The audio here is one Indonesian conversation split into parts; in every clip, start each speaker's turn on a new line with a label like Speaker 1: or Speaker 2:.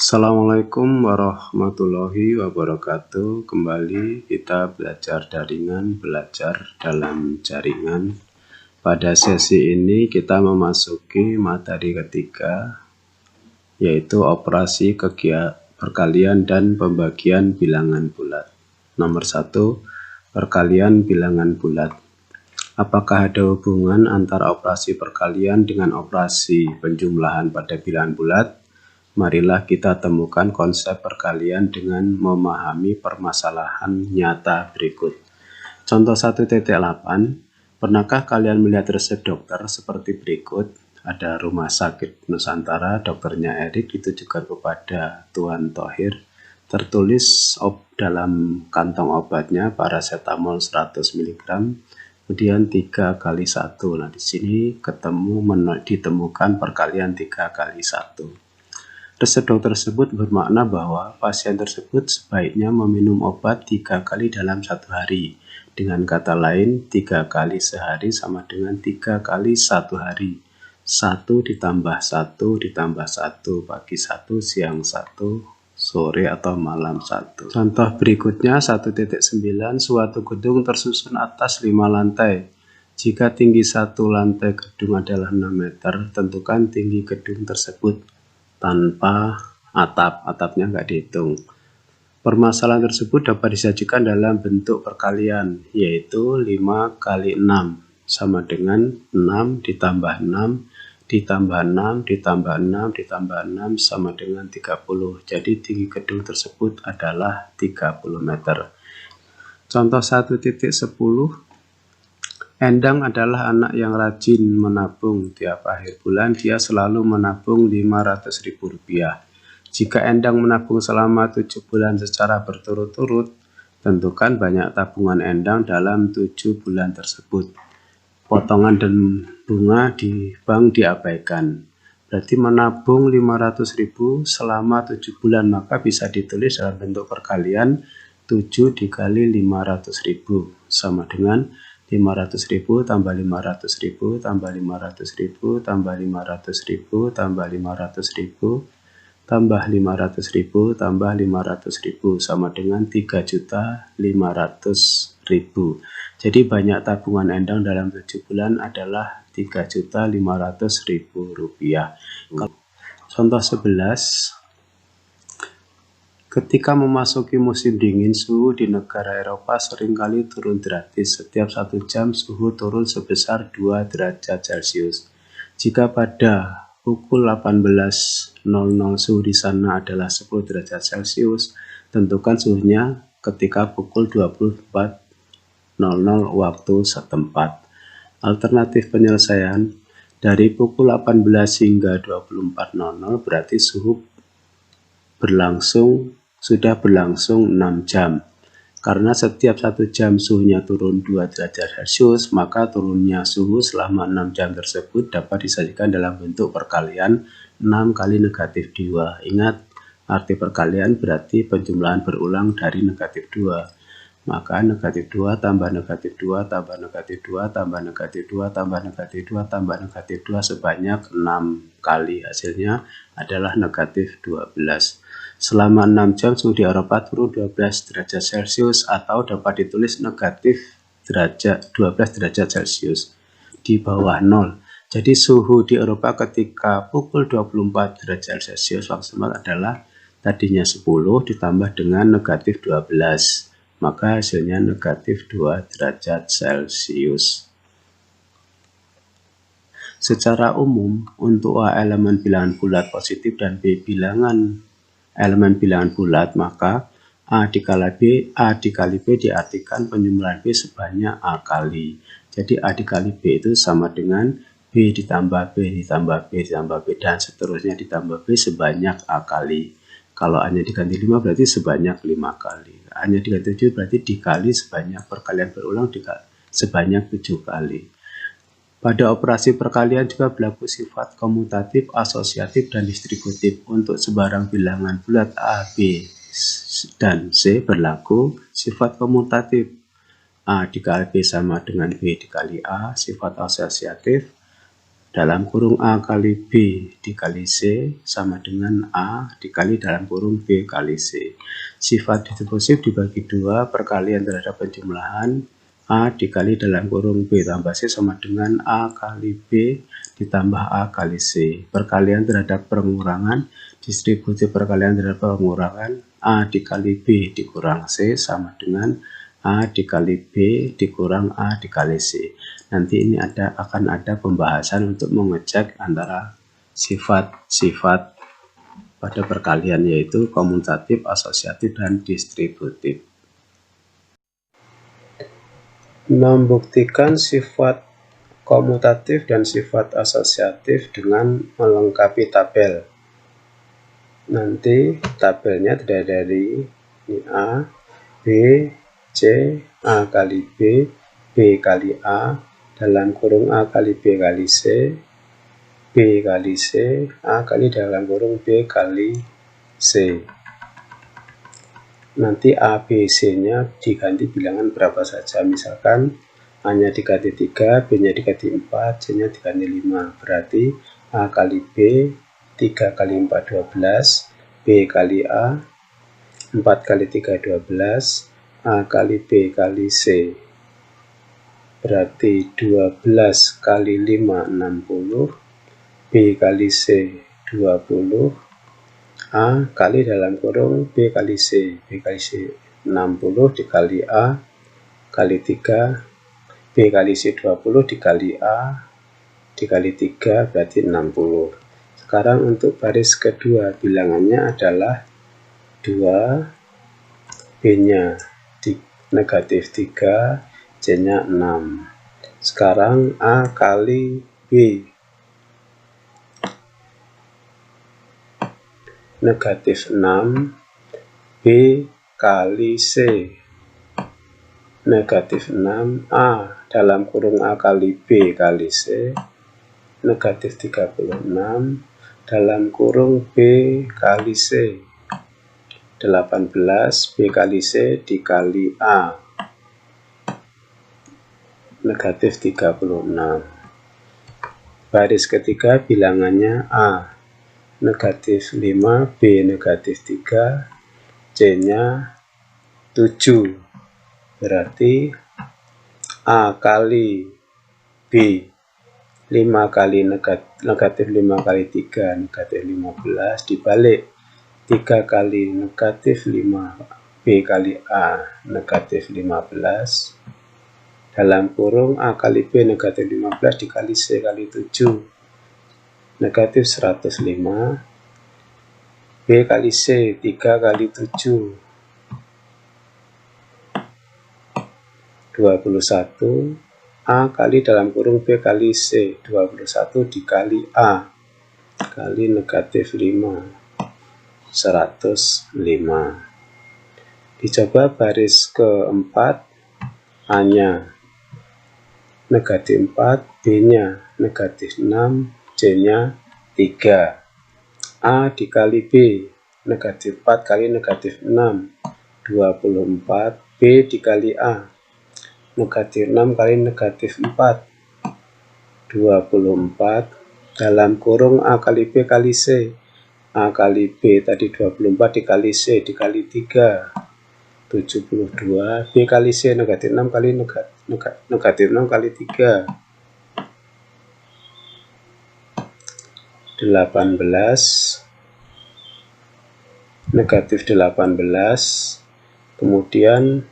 Speaker 1: Assalamualaikum warahmatullahi wabarakatuh. Kembali kita belajar daringan, belajar dalam jaringan. Pada sesi ini kita memasuki materi ketiga, yaitu operasi perkalian dan pembagian bilangan bulat. Nomor 1, perkalian bilangan bulat. Apakah ada hubungan antara operasi perkalian dengan operasi penjumlahan pada bilangan bulat? Marilah kita temukan konsep perkalian dengan memahami permasalahan nyata berikut. Contoh 1.8, pernahkah kalian melihat resep dokter seperti berikut? Ada Rumah Sakit Nusantara, dokternya Erik, ditujukan kepada Tuan Thohir. Tertulis dalam kantong obatnya paracetamol 100 mg, kemudian 3 kali 1. Nah, di sini ditemukan perkalian 3 kali 1. Resep dokter tersebut bermakna bahwa pasien tersebut sebaiknya meminum obat 3 kali dalam 1 hari. Dengan kata lain, 3 kali sehari sama dengan 3 kali 1 hari. 1 ditambah 1 ditambah 1, pagi 1, siang 1, sore atau malam 1. Contoh berikutnya 1.9, suatu gedung tersusun atas 5 lantai. Jika tinggi satu lantai gedung adalah 6 meter, tentukan tinggi gedung tersebut tanpa atapnya nggak dihitung. Permasalahan tersebut dapat disajikan dalam bentuk perkalian, yaitu 5 kali 6 sama dengan 6 ditambah 6 ditambah 6 ditambah 6 ditambah 6 sama dengan 30. Jadi tinggi gedung tersebut adalah 30 meter. Contoh 1.10, Endang adalah anak yang rajin menabung. Tiap akhir bulan dia selalu menabung Rp500.000. Jika Endang menabung selama 7 bulan secara berturut-turut, tentukan banyak tabungan Endang dalam 7 bulan tersebut. Potongan dan bunga di bank diabaikan. Berarti menabung Rp500.000 selama 7 bulan, maka bisa ditulis dalam bentuk perkalian 7 dikali Rp500.000 sama dengan 500.000 tambah 500.000 tambah 500.000 tambah 500.000 tambah 500.000 tambah 500.000 tambah 500.000 sama dengan 3.500.000. Jadi banyak tabungan Endang dalam 7 bulan adalah Rp3.500.000. Contoh 11, ketika memasuki musim dingin, suhu di negara Eropa seringkali turun drastis. Setiap 1 jam suhu turun sebesar 2 derajat Celcius. Jika pada pukul 18.00 suhu di sana adalah 10 derajat Celcius, tentukan suhunya ketika pukul 24.00 waktu setempat. Alternatif penyelesaian, dari pukul 18 hingga 24.00 berarti suhu sudah berlangsung 6 jam. Karena setiap 1 jam suhunya turun 2 derajat Celcius, maka turunnya suhu selama 6 jam tersebut dapat disajikan dalam bentuk perkalian 6 kali negatif 2. Ingat, arti perkalian berarti penjumlahan berulang dari negatif 2. Maka negatif 2 tambah negatif 2 tambah negatif 2 tambah negatif 2 tambah negatif 2 tambah negatif 2 sebanyak 6 kali. Hasilnya adalah negatif 12. Selama 6 jam suhu di Eropa turun 12 derajat Celcius atau dapat ditulis negatif 12 derajat Celcius di bawah 0. Jadi suhu di Eropa ketika pukul 24 derajat Celcius maksimal adalah tadinya 10 ditambah dengan negatif 12. Maka hasilnya negatif 2 derajat Celcius. Secara umum, untuk A elemen bilangan bulat positif dan B elemen bilangan bulat, maka A dikali B diartikan penjumlahan B sebanyak A kali. Jadi A dikali B itu sama dengan B ditambah B ditambah B ditambah B dan seterusnya ditambah B sebanyak A kali. Kalau A-nya diganti 5 berarti sebanyak 5 kali. A-nya diganti 7 berarti dikali sebanyak perkalian berulang sebanyak 7 kali. Pada operasi perkalian juga berlaku sifat komutatif, asosiatif, dan distributif. Untuk sebarang bilangan bulat A, B, dan C berlaku sifat komutatif. A dikali B sama dengan B dikali A. Sifat asosiatif, dalam kurung A kali B dikali C sama dengan A dikali dalam kurung B kali C. Sifat distributif dibagi 2, perkalian terhadap penjumlahan A dikali dalam kurung B tambah C sama dengan A kali B ditambah A kali C. Perkalian terhadap pengurangan distributif perkalian terhadap pengurangan A dikali B dikurang C sama dengan A dikali B dikurang A dikali C. Nanti ini akan ada pembahasan untuk mengecek antara sifat-sifat pada perkalian, yaitu komutatif, asosiatif, dan distributif. Membuktikan sifat komutatif dan sifat asosiatif dengan melengkapi tabel. Nanti tabelnya terdiri dari ini A, B, C, A kali B, B kali A, dalam kurung A kali B kali C, B kali C, A kali dalam kurung B kali C. Nanti A, B, C-nya diganti bilangan berapa saja. Misalkan A-nya diganti 3, B-nya diganti 4, C-nya diganti 5. Berarti A kali B, 3 kali 4, 12. B kali A, 4 kali 3, 12. A kali B kali C. Berarti 12 kali 5, 60. B kali C, 20. A kali dalam kurung B kali C. B kali C, 60 dikali A kali 3. B kali C, 20 dikali A dikali 3, berarti 60. Sekarang untuk baris kedua, bilangannya adalah 2, B-nya negatif 3, C-nya 6. Sekarang A kali B. Negatif 6, B kali C. Negatif 6, A dalam kurung A kali B kali C. Negatif 36, dalam kurung B kali C. 18, B kali C dikali A. Negatif 36. Baris ketiga bilangannya A. Negatif 5, B negatif 3, C-nya 7. Berarti A kali B. 5 kali negatif 5 kali 3, negatif 15, dibalik 3 kali negatif 5, B kali A, negatif 15, dalam kurung A kali B negatif 15 dikali C kali 7, negatif 105, B kali C 3 kali 7, 21, A kali dalam kurung B kali C, 21 dikali A kali negatif 5, 105. Dicoba baris keempat, A-nya negatif 4, B-nya negatif 6, C-nya 3. A dikali B, negatif 4 kali negatif 6, 24. B dikali A, negatif 6 kali negatif 4, 24. Dalam kurung A kali B kali C. A kali B tadi 24 dikali C dikali 3, 72. B kali C negatif 6 kali negatif 6 kali 3, 18. Negatif 18. Kemudian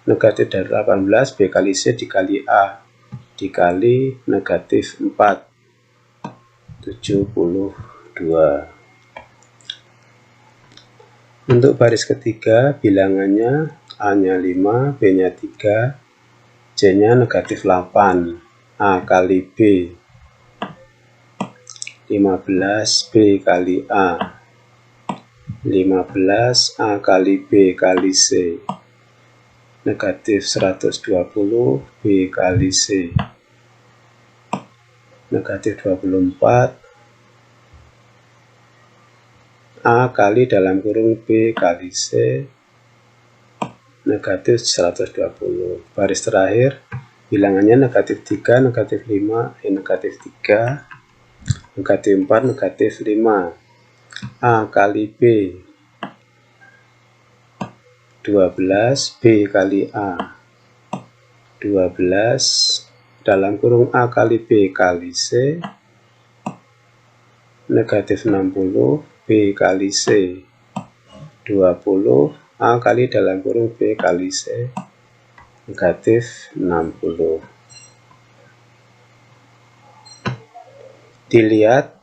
Speaker 1: negatif dari 18, B kali C dikali A dikali negatif 4, 72. Untuk baris ketiga, bilangannya A-nya 5, B-nya 3, C-nya negatif 8, A kali B, 15, B kali A, 15, A kali B kali C, negatif 120, B kali C, negatif 24, A kali dalam kurung B kali C, negatif 120. Baris terakhir, bilangannya negatif 3, negatif 5, negatif 3, negatif 4, negatif 5. A kali B 12, B kali A 12, dalam kurung A kali B kali C, negatif 60, B kali C 20, A kali dalam kurung B kali C, negatif 60. Dilihat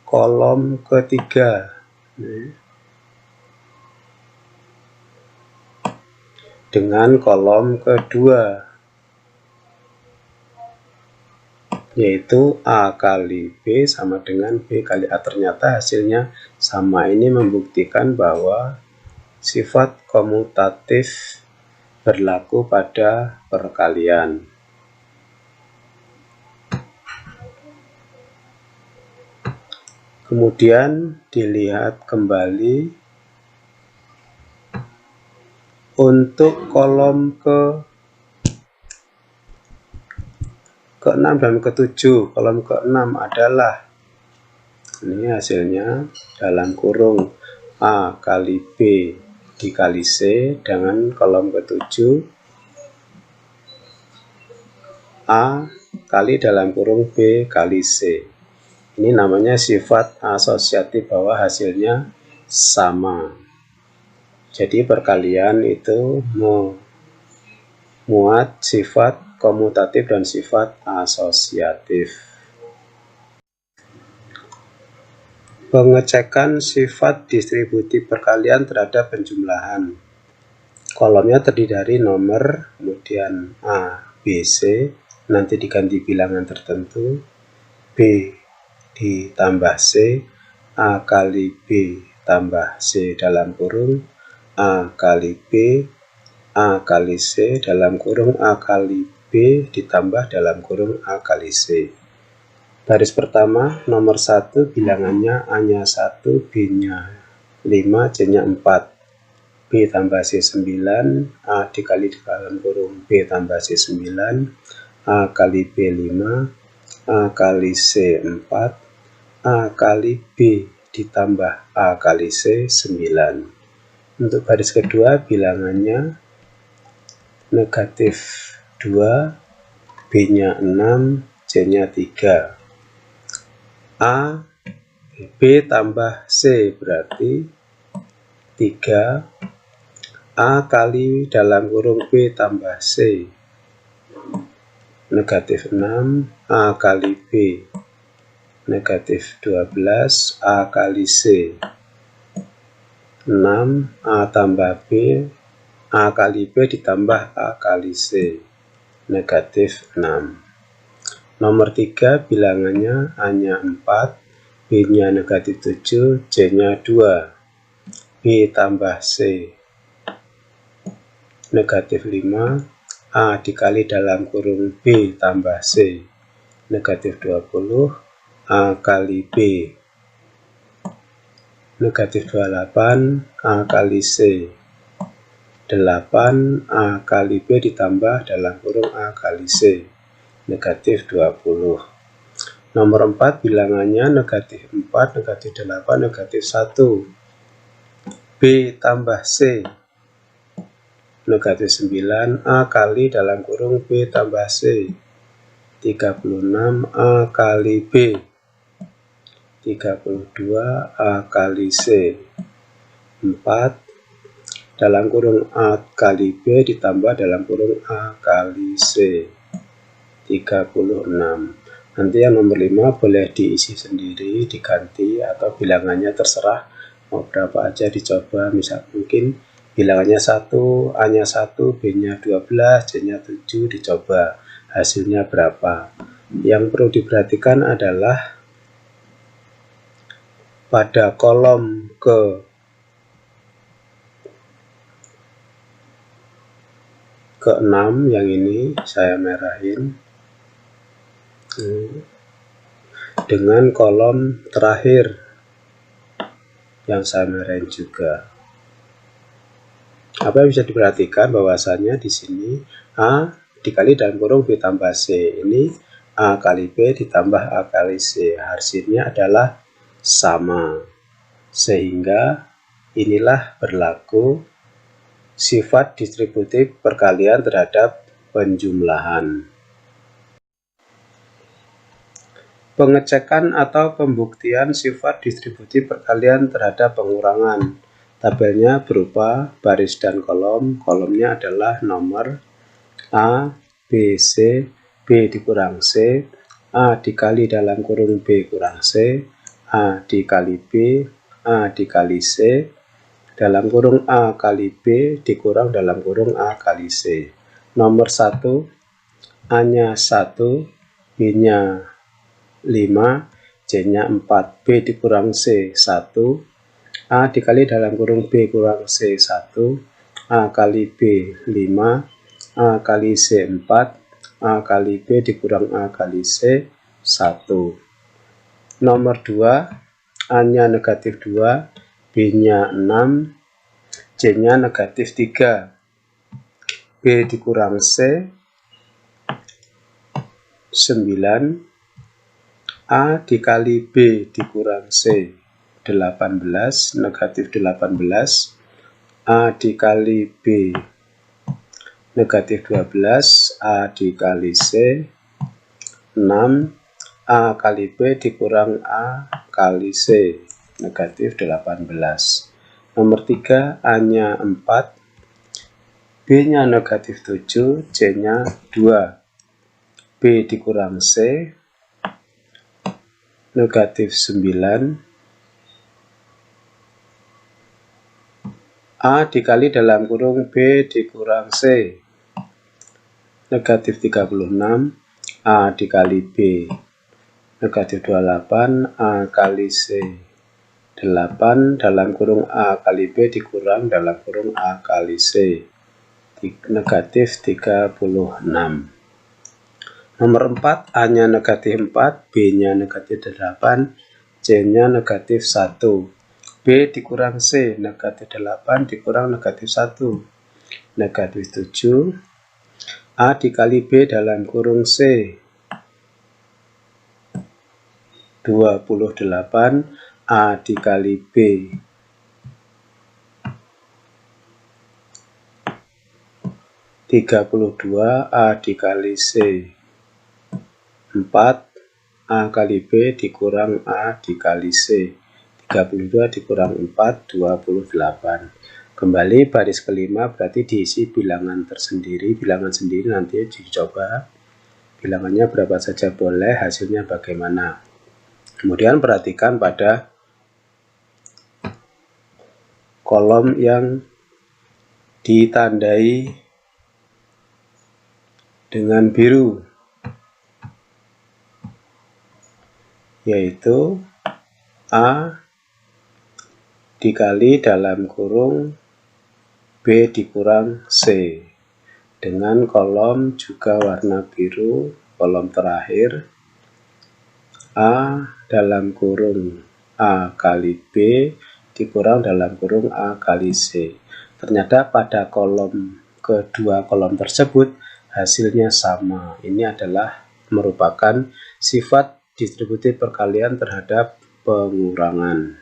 Speaker 1: kolom ketiga dengan kolom kedua, yaitu A kali B sama dengan B kali A. Ternyata hasilnya sama. Ini membuktikan bahwa sifat komutatif berlaku pada perkalian. Kemudian dilihat kembali untuk kolom ke-6 dan ke-7. Kolom ke-6 adalah, ini hasilnya dalam kurung A kali B dikali C, dengan kolom ke-7 A kali dalam kurung B kali C. Ini namanya sifat asosiatif, bahwa hasilnya sama. Jadi perkalian itu memuat sifat komutatif dan sifat asosiatif. Pengecekan sifat distributif perkalian terhadap penjumlahan. Kolomnya terdiri dari nomor, kemudian A, B, C, nanti diganti bilangan tertentu, B ditambah C, A kali B tambah C dalam kurung, A kali B, A kali C dalam kurung, A kali B ditambah dalam kurung A kali C. Baris pertama, nomor 1 bilangannya A-nya 1, B-nya 5, C-nya 4. B tambah C 9, A dikali dalam kurung B tambah C 9, A kali B 5, A kali C 4, A kali B ditambah A kali C 9. Untuk baris kedua bilangannya negatif 2, B-nya 6, C-nya 3. A, B tambah C berarti 3, A kali dalam kurung B tambah C, negatif 6, A kali B, negatif 12, A kali C, 6, A tambah B, A kali B ditambah A kali C, negatif 6. Nomor 3 bilangannya A-nya 4, B-nya negatif 7, C-nya 2, B tambah C, negatif 5, A dikali dalam kurung B tambah C, negatif 20, A kali B, negatif 28, A kali C, 8, A kali B ditambah dalam kurung A kali C, negatif 20. Nomor 4 bilangannya negatif 4, negatif 8, negatif 1, B tambah C, negatif 9, A kali dalam kurung B tambah C, 36, A kali B, 32, A kali C, 4, dalam kurung A kali B ditambah dalam kurung A kali C, 36. Nanti yang nomor 5 boleh diisi sendiri, diganti, atau bilangannya terserah mau berapa aja dicoba. Misal mungkin bilangannya 1, A-nya 1, B-nya 12, C-nya 7, dicoba hasilnya berapa. Yang perlu diperhatikan adalah pada kolom ke-6 yang ini saya merahin dengan kolom terakhir yang saya merahin juga. Apa yang bisa diperhatikan bahwasannya di sini A dikali dalam kurung B tambah C. Ini A kali B ditambah A kali C. Hasilnya adalah sama. Sehingga inilah berlaku sifat distributif perkalian terhadap penjumlahan. Pengecekan atau pembuktian sifat distributif perkalian terhadap pengurangan. Tabelnya berupa baris dan kolom. Kolomnya adalah nomor A, B, C, B dikurang C, A dikali dalam kurung B kurang C, A dikali B, A dikali C, dalam kurung A kali B dikurang dalam kurung A kali C. Nomor 1, A-nya 1, B-nya 5, C-nya 4, B dikurang C 1, A dikali dalam kurung B kurang C 1, A kali B 5, A kali C 4, A kali B dikurang A kali C 1. Nomor 2, A-nya negatif 2, B-nya 6, C-nya negatif 3, B dikurang C 9, A dikali B dikurang C 18, negatif 18, A dikali B negatif 12, A dikali C 6, A kali B dikurang A kali C negatif 18. Nomor 3, A-nya 4, B-nya negatif 7, C-nya 2, B dikurang C negatif 9, A dikali dalam kurung B dikurang C negatif 36, A dikali B negatif 28, A kali C 8, dalam kurung A kali B dikurang dalam kurung A kali C negatif 36. Nomor 4, A-nya negatif 4, B-nya negatif 8, C-nya negatif 1. B dikurang C, negatif 8 dikurang negatif 1, negatif 7. A dikali B dalam kurung C, 28, A dikali B, 32, A dikali C, 4, A kali B dikurang A dikali C, 32 dikurang 4, 28. Kembali baris kelima berarti diisi bilangan tersendiri. Bilangan sendiri nanti dicoba. Bilangannya berapa saja boleh, hasilnya bagaimana. Kemudian perhatikan pada kolom yang ditandai dengan biru, yaitu A dikali dalam kurung B dikurang C, dengan kolom juga warna biru. Kolom terakhir A dalam kurung A kali B dikurang dalam kurung A kali C. Ternyata pada kedua kolom tersebut hasilnya sama. Ini adalah merupakan sifat distributif perkalian terhadap pengurangan.